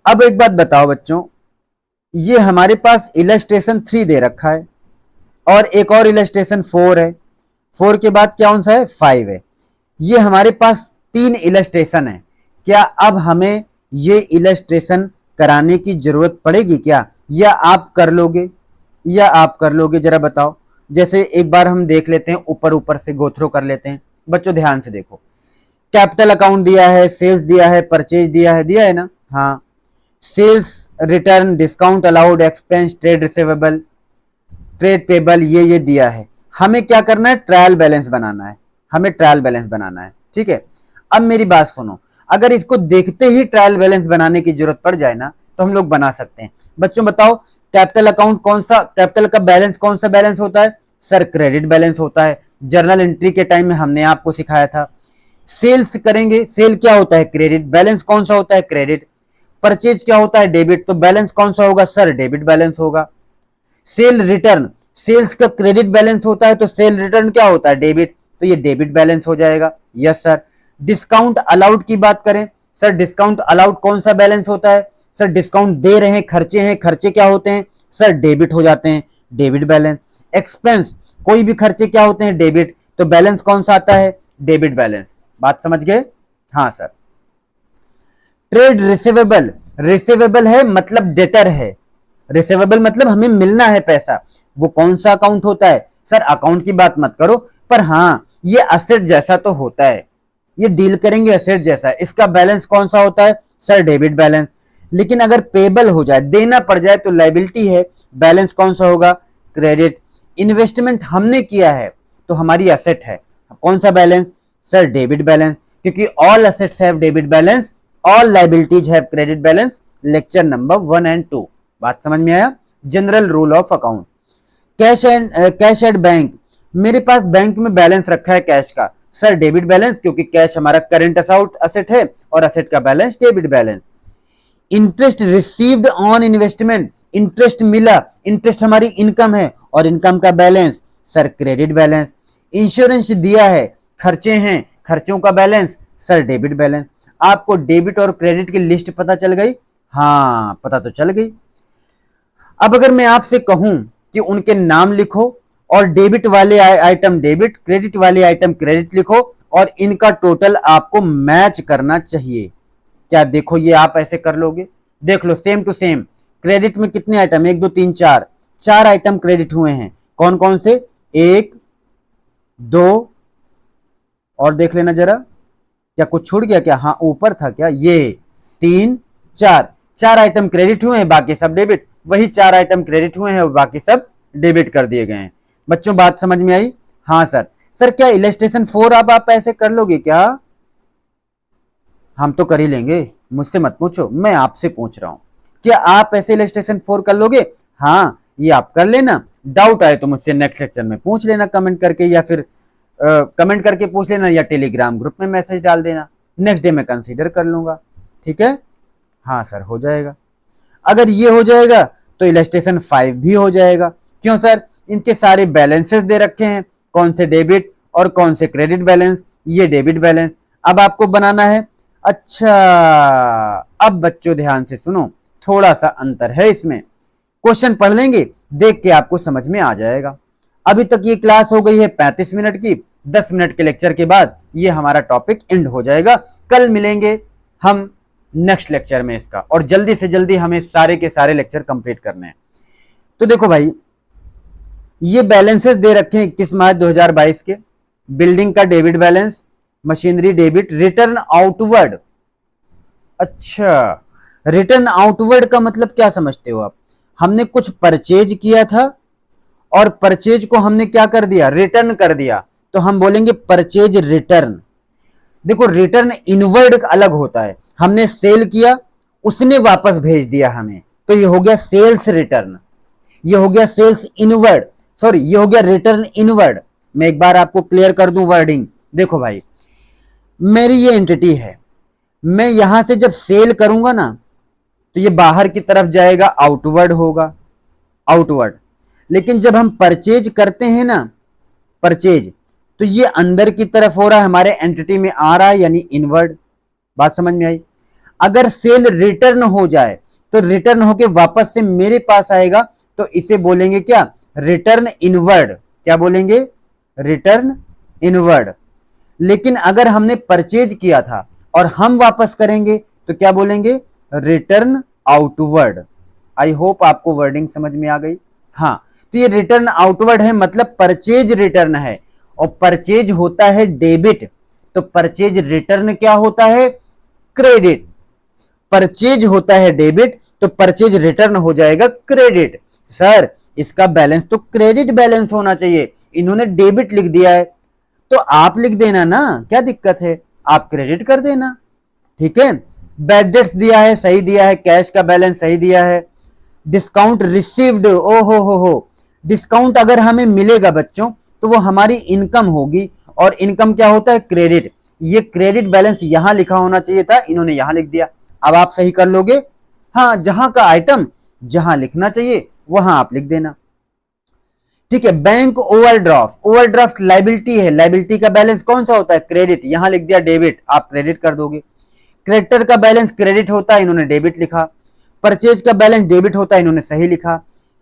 अब एक बात बताओ बच्चों, ये हमारे पास इलस्ट्रेशन 3 दे रखा है और एक और इलस्ट्रेशन 4 है, 4 के बाद क्या कौन सा है? 5 है। ये हमारे पास 3 इलस्ट्रेशन है। क्या अब हमें ये इलस्ट्रेशन कराने की जरूरत पड़ेगी क्या, या आप कर लोगे? जरा बताओ। जैसे एक बार हम देख लेते हैं, ऊपर से गो थ्रू कर लेते हैं। बच्चों ध्यान से देखो, कैपिटल अकाउंट दिया है, सेल्स दिया है, परचेज दिया है ना? हाँ। Sales return, discount allowed, expense, trade receivable, trade payable, ये दिया है। हमें क्या करना है? ट्रायल बैलेंस बनाना है। ठीक है, अब मेरी बात सुनो, अगर इसको देखते ही ट्रायल बैलेंस बनाने की जरूरत पड़ जाए ना, तो हम लोग बना सकते हैं। बच्चों बताओ, कैपिटल अकाउंट कौन सा, कैपिटल का बैलेंस कौन सा बैलेंस होता है? सर क्रेडिट बैलेंस होता है। जर्नल एंट्री के टाइम में हमने आपको सिखाया था। सेल्स करेंगे, सेल क्या होता है? क्रेडिट। बैलेंस कौन सा होता है? क्रेडिट। परचेज क्या होता है? डेबिट। तो बैलेंस कौन सा होगा? सर डेबिट बैलेंस होगा। सेल रिटर्न, सेल्स का क्रेडिट बैलेंस होता है, तो सेल रिटर्न क्या होता है? डेबिट। तो ये डेबिट बैलेंस हो जाएगा। Yes sir. डिस्काउंट अलाउड की बात करें, सर डिस्काउंट अलाउड कौन सा बैलेंस होता है? सर डिस्काउंट दे रहे हैं, खर्चे क्या होते हैं? सर डेबिट हो जाते हैं, डेबिट बैलेंस। एक्सपेंस, कोई भी खर्चे क्या होते हैं? डेबिट। तो बैलेंस कौन सा आता है? Debit balance. बात समझ गए? हाँ सर। ट्रेड रिसीवेबल, रिसीवेबल है मतलब डेटर है, रिसीवेबल मतलब हमें मिलना है पैसा। वो कौन सा अकाउंट होता है? सर अकाउंट की बात मत करो, पर हाँ ये असेट जैसा तो होता है, ये डील करेंगे असेट जैसा। इसका बैलेंस कौन सा होता है? Sir debit balance. लेकिन अगर पेबल हो जाए, देना पड़ जाए, तो लायबिलिटी है, बैलेंस कौन सा होगा? क्रेडिट। इन्वेस्टमेंट हमने किया है तो हमारी असेट है, कौन सा बैलेंस? सर डेबिट बैलेंस, क्योंकि all assets have debit balance, all liabilities have credit balance. Lecture number 1 और 2। बात समझ में आया? General rule of account. Cash at bank, मेरे पास बैंक में बैलेंस रखा है कैश का, सर डेबिट बैलेंस, क्योंकि कैश हमारा करंट असेट है और असेट का balance debit balance. Interest received on investment, interest मिला, इंटरेस्ट हमारी इनकम है और इनकम का balance, sir credit balance. Insurance दिया है, खर्चे हैं, खर्चों का बैलेंस, सर डेबिट बैलेंस। आपको डेबिट और क्रेडिट की लिस्ट पता चल गई? हाँ पता तो चल गई। अब अगर मैं आपसे कहूं कि उनके नाम लिखो और डेबिट वाले आइटम डेबिट, क्रेडिट वाले आइटम क्रेडिट लिखो, और इनका टोटल आपको मैच करना चाहिए, क्या देखो ये आप ऐसे कर लोगे? देख लो सेम टू सेम। क्रेडिट में कितने आइटम? 1 2 3 4, 4 आइटम क्रेडिट हुए हैं। कौन कौन से? 1 2, और देख लेना जरा, क्या कुछ छूट गया क्या? हाँ ऊपर था क्या? ये 3 4, 4 आइटम क्रेडिट हुए हैं, बाकी सब डेबिट। वही 4 आइटम क्रेडिट हुए हैं और बाकी सब डेबिट कर दिए गए हैं। बच्चों बात समझ में आई? हाँ सर। सर क्या इलस्ट्रेशन 4 अब आप ऐसे कर लोगे क्या? हम तो कर ही लेंगे, मुझसे मत पूछो, मैं आपसे पूछ रहा हूं, क्या आप ऐसे इलस्ट्रेशन 4 कर लोगे? हाँ ये आप कर लेना। डाउट आए तो मुझसे नेक्स्ट लेक्चर में पूछ लेना कमेंट करके, या फिर कमेंट करके पूछ लेना, या टेलीग्राम ग्रुप में मैसेज डाल देना, नेक्स्ट डे मैं कंसीडर कर लूंगा। ठीक है? हाँ सर हो जाएगा। अगर ये हो जाएगा तो इलस्ट्रेशन 5 भी हो जाएगा। क्यों सर? इनके सारे बैलेंसेस दे रखे हैं, कौन से डेबिट और कौन से क्रेडिट बैलेंस। ये डेबिट बैलेंस अब आपको बनाना है। अच्छा, अब बच्चों ध्यान से सुनो, थोड़ा सा अंतर है इसमें। क्वेश्चन पढ़ लेंगे, देख के आपको समझ में आ जाएगा। अभी तक ये क्लास हो गई है 35 मिनट की। 10 मिनट के लेक्चर के बाद ये हमारा टॉपिक एंड हो जाएगा। कल मिलेंगे हम नेक्स्ट लेक्चर में इसका, और जल्दी से जल्दी हमें सारे के सारे लेक्चर कंप्लीट करने हैं। तो देखो भाई, ये बैलेंसेस दे रखे हैं 21 मार्च 2022 के। बिल्डिंग का debit balance, machinery debit, return outward. अच्छा, रिटर्न आउटवर्ड का मतलब क्या समझते हो आप? हमने कुछ परचेज किया था और परचेज को हमने क्या कर दिया, रिटर्न कर दिया, तो हम बोलेंगे परचेज रिटर्न। देखो, रिटर्न इनवर्ड अलग होता है। हमने सेल किया, उसने वापस भेज दिया हमें, तो ये हो गया सेल्स रिटर्न। ये हो गया सेल्स इनवर्ड, सॉरी ये हो गया रिटर्न इनवर्ड। मैं एक बार आपको क्लियर कर दूं वर्डिंग। देखो भाई, मेरी ये एंटिटी है, मैं यहां से जब सेल करूंगा ना, तो ये बाहर की तरफ जाएगा, आउटवर्ड होगा, आउटवर्ड। लेकिन जब हम परचेज करते हैं ना, परचेज, तो ये अंदर की तरफ हो रहा है, हमारे एंटिटी में आ रहा है, यानी इनवर्ड। बात समझ में आई? अगर सेल रिटर्न हो जाए तो रिटर्न होके वापस से मेरे पास आएगा, तो इसे बोलेंगे क्या, रिटर्न इनवर्ड। क्या बोलेंगे? Return inward. लेकिन अगर हमने परचेज किया था और हम वापस करेंगे तो क्या बोलेंगे, रिटर्न आउटवर्ड। आई होप आपको वर्डिंग समझ में आ गई। हाँ, तो ये रिटर्न आउटवर्ड है, मतलब परचेज रिटर्न है, और परचेज होता है डेबिट, तो परचेज रिटर्न क्या होता है, क्रेडिट। परचेज होता है डेबिट, तो परचेज रिटर्न हो जाएगा क्रेडिट। सर, इसका बैलेंस तो क्रेडिट बैलेंस होना चाहिए, इन्होंने डेबिट लिख दिया है, तो आप लिख देना ना, क्या दिक्कत है, आप क्रेडिट कर देना, ठीक है। बैड डेट्स दिया है, सही दिया है, कैश का बैलेंस सही दिया है। डिस्काउंट रिसीव्ड, ओ हो, डिस्काउंट अगर हमें मिलेगा बच्चों, तो वो हमारी इनकम होगी, और इनकम क्या होता है, क्रेडिट। ये क्रेडिट बैलेंस यहां लिखा होना चाहिए था, इन्होंने यहां लिख दिया। अब आप सही कर लोगे। हाँ, जहां का आइटम जहां लिखना चाहिए वहां आप लिख देना, ठीक है। बैंक ओवरड्राफ्ट, ओवरड्राफ्ट लाइबिलिटी है, लाइबिलिटी का बैलेंस कौन सा होता है, क्रेडिट, यहां लिख दिया डेबिट, आप क्रेडिट कर दोगे। क्रेडिटर का बैलेंस क्रेडिट होता है, इन्होंने डेबिट लिखा। परचेज का बैलेंस डेबिट होता है, इन्होंने सही लिखा।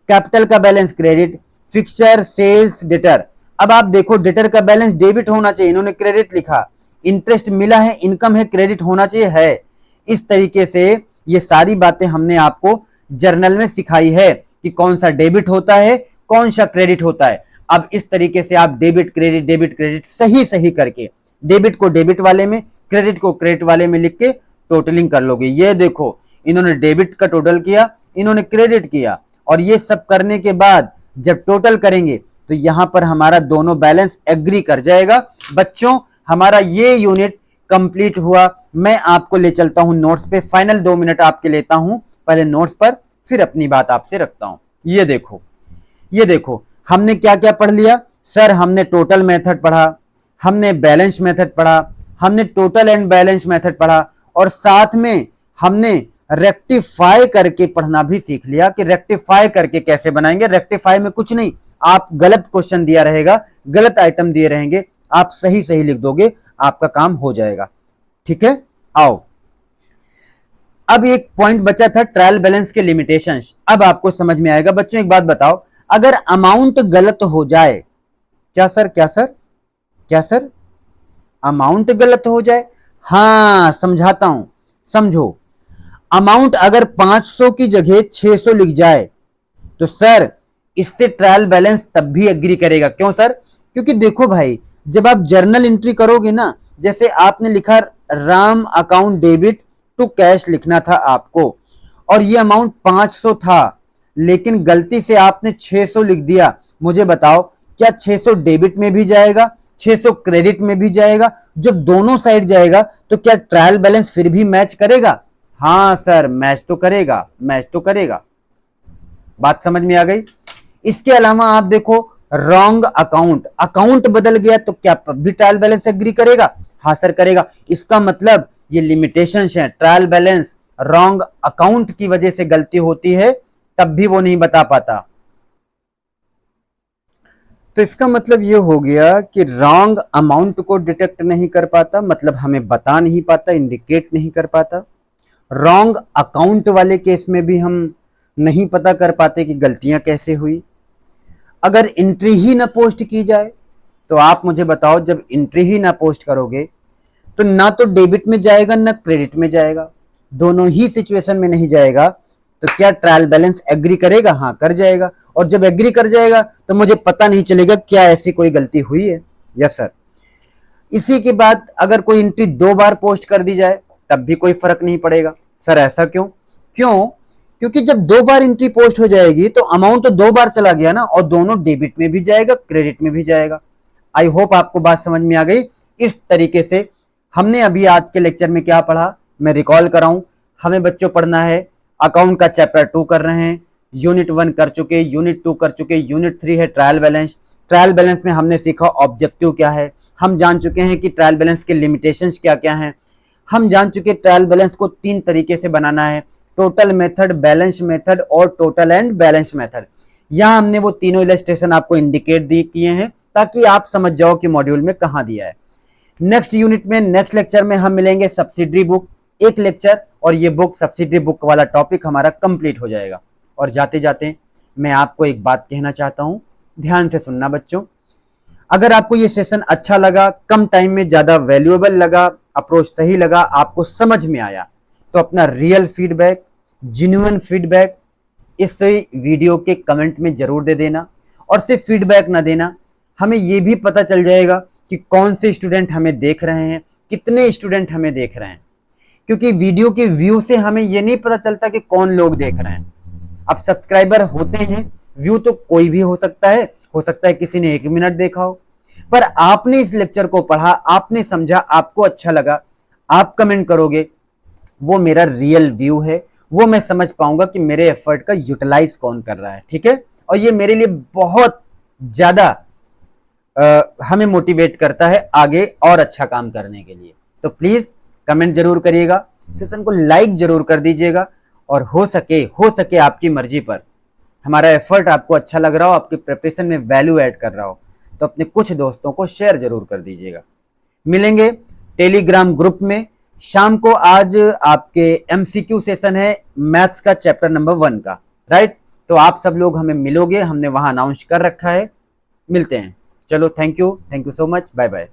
कैपिटल का balance credit. Fixture, sales, debtor, अब आप देखो डेटर का बैलेंस डेबिट होना चाहिए, इन्होंने क्रेडिट लिखा। इंटरेस्ट मिला है, इनकम है, क्रेडिट होना चाहिए, है। इस तरीके से ये सारी बातें हमने आपको जर्नल में सिखाई है कि कौन सा डेबिट होता है, कौन सा क्रेडिट होता है। अब इस तरीके से आप डेबिट क्रेडिट सही सही करके डेबिट को डेबिट वाले में, क्रेडिट को क्रेडिट वाले में लिख के टोटलिंग कर लोगे। ये देखो, इन्होंने डेबिट का टोटल किया, इन्होंने क्रेडिट किया, और ये सब करने के बाद जब टोटल करेंगे तो यहां पर हमारा दोनों बैलेंस एग्री कर जाएगा। बच्चों, हमारा ये यूनिट कंप्लीट हुआ। मैं आपको ले चलता हूं नोट्स पे, फाइनल 2 मिनट आपके लेता हूं, पहले नोट्स पर, फिर अपनी बात आपसे रखता हूं। ये देखो, ये देखो, हमने क्या क्या पढ़ लिया सर, हमने टोटल मेथड पढ़ा, हमने बैलेंस मेथड पढ़ा, हमने टोटल एंड बैलेंस मेथड पढ़ा, और साथ में हमने रेक्टिफाई करके पढ़ना भी सीख लिया कि रेक्टिफाई करके कैसे बनाएंगे। रेक्टिफाई में कुछ नहीं, आप गलत क्वेश्चन दिया रहेगा, गलत आइटम दिए रहेंगे, आप सही सही लिख दोगे, आपका काम हो जाएगा, ठीक है। आओ, अब एक पॉइंट बचा था, ट्रायल बैलेंस के लिमिटेशंस, अब आपको समझ में आएगा। बच्चों एक बात बताओ, अगर अमाउंट गलत हो जाए, क्या सर, क्या सर, क्या सर, अमाउंट गलत हो जाए, हाँ समझाता हूं, समझो। अमाउंट अगर 500 की जगह 600 लिख जाए, तो सर इससे ट्रायल बैलेंस तब भी एग्री करेगा। क्यों सर? क्योंकि देखो भाई, जब आप जर्नल एंट्री करोगे ना, जैसे आपने लिखा Ram account debit to cash लिखना था आपको, और ये अमाउंट 500 था, लेकिन गलती से आपने 600 लिख दिया। मुझे बताओ, क्या 600 डेबिट में भी जाएगा, 600 क्रेडिट में भी जाएगा? जब दोनों साइड जाएगा तो क्या ट्रायल बैलेंस फिर भी मैच करेगा? हाँ सर, मैच तो करेगा, मैच तो करेगा। बात समझ में आ गई? इसके अलावा आप देखो, रॉन्ग अकाउंट, अकाउंट बदल गया तो क्या भी ट्रायल बैलेंस एग्री करेगा? हाँ सर करेगा। इसका मतलब ये लिमिटेशंस हैं, ट्रायल बैलेंस रॉन्ग अकाउंट की वजह से गलती होती है, तब भी वो नहीं बता पाता। तो इसका मतलब ये हो गया कि रॉन्ग अमाउंट को डिटेक्ट नहीं कर पाता, मतलब हमें बता नहीं पाता, इंडिकेट नहीं कर पाता। रॉन्ग अकाउंट वाले केस में भी हम नहीं पता कर पाते कि गलतियां कैसे हुई। अगर एंट्री ही ना पोस्ट की जाए तो आप मुझे बताओ, जब एंट्री ही ना पोस्ट करोगे तो ना तो डेबिट में जाएगा ना क्रेडिट में जाएगा, दोनों ही सिचुएशन में नहीं जाएगा। तो क्या ट्रायल बैलेंस एग्री करेगा? हाँ, कर जाएगा। और जब एग्री कर जाएगा तो मुझे पता नहीं चलेगा क्या ऐसी कोई गलती हुई है। Yes sir. इसी के बाद अगर कोई एंट्री 2 बार पोस्ट कर दी जाए तब भी कोई फर्क नहीं पड़ेगा। सर ऐसा क्यों? क्यों? क्योंकि जब 2 बार एंट्री पोस्ट हो जाएगी तो अमाउंट तो 2 बार चला गया ना, और दोनों डेबिट में भी जाएगा क्रेडिट में भी जाएगा। आई होप आपको बात समझ में आ गई। इस तरीके से हमने अभी आज के लेक्चर में क्या पढ़ा, मैं रिकॉल कराऊं। हमें बच्चों पढ़ना है अकाउंट का चैप्टर 2 कर रहे हैं, यूनिट 1 कर चुके, यूनिट 2 कर चुके, यूनिट 3 है ट्रायल बैलेंस। ट्रायल बैलेंस में हमने सीखा ऑब्जेक्टिव क्या है, हम जान चुके हैं कि ट्रायल बैलेंस के लिमिटेशंस क्या क्या हैं, हम जान चुके ट्रायल बैलेंस को 3 तरीके से बनाना है, टोटल मेथड, बैलेंस मेथड और टोटल एंड बैलेंस मेथड। यहाँ हमने वो तीनों इलस्ट्रेशन आपको इंडिकेट किए हैं ताकि आप समझ जाओ कि मॉड्यूल में कहाँ दिया है। नेक्स्ट यूनिट में, नेक्स्ट लेक्चर में हम मिलेंगे सब्सिडरी बुक, एक लेक्चर, और ये बुक सब्सिडरी बुक वाला टॉपिक हमारा कंप्लीट हो जाएगा। और जाते जाते मैं आपको एक बात कहना चाहता हूँ, ध्यान से सुनना बच्चों। अगर आपको ये सेशन अच्छा लगा, कम टाइम में ज़्यादा वैल्यूएबल लगा, अप्रोच सही लगा, आपको समझ में आया, तो अपना रियल फीडबैक, जेन्युइन फीडबैक इस वीडियो के कमेंट में जरूर दे देना। और सिर्फ फीडबैक ना देना, हमें ये भी पता चल जाएगा कि कौन से स्टूडेंट हमें देख रहे हैं, कितने स्टूडेंट हमें देख रहे हैं। क्योंकि वीडियो के व्यू से हमें ये नहीं पता चलता कि कौन लोग देख रहे हैं। अब सब्सक्राइबर होते हैं, व्यू तो कोई भी हो सकता है किसी ने 1 मिनट देखा हो, पर आपने इस लेक्चर को पढ़ा, आपने समझा, आपको अच्छा लगा, आप कमेंट करोगे, वो मेरा रियल व्यू है। वो मैं समझ पाऊंगा कि मेरे एफर्ट का यूटिलाइज कौन कर रहा है, ठीक है। और ये मेरे लिए बहुत ज्यादा हमें मोटिवेट करता है आगे और अच्छा काम करने के लिए। तो प्लीज कमेंट जरूर करिएगा, सेशन को लाइक जरूर कर दीजिएगा, और हो सके आपकी मर्जी पर हमारा एफर्ट आपको अच्छा लग रहा हो, आपकी प्रिपरेशन में वैल्यू ऐड कर रहा हो, तो अपने कुछ दोस्तों को शेयर जरूर कर दीजिएगा। मिलेंगे टेलीग्राम ग्रुप में शाम को। आज आपके एमसीक्यू सेशन है मैथ्स का चैप्टर नंबर 1 का, राइट। तो आप सब लोग हमें मिलोगे, हमने वहां अनाउंस कर रखा है, मिलते हैं। चलो, thank you so much, bye bye.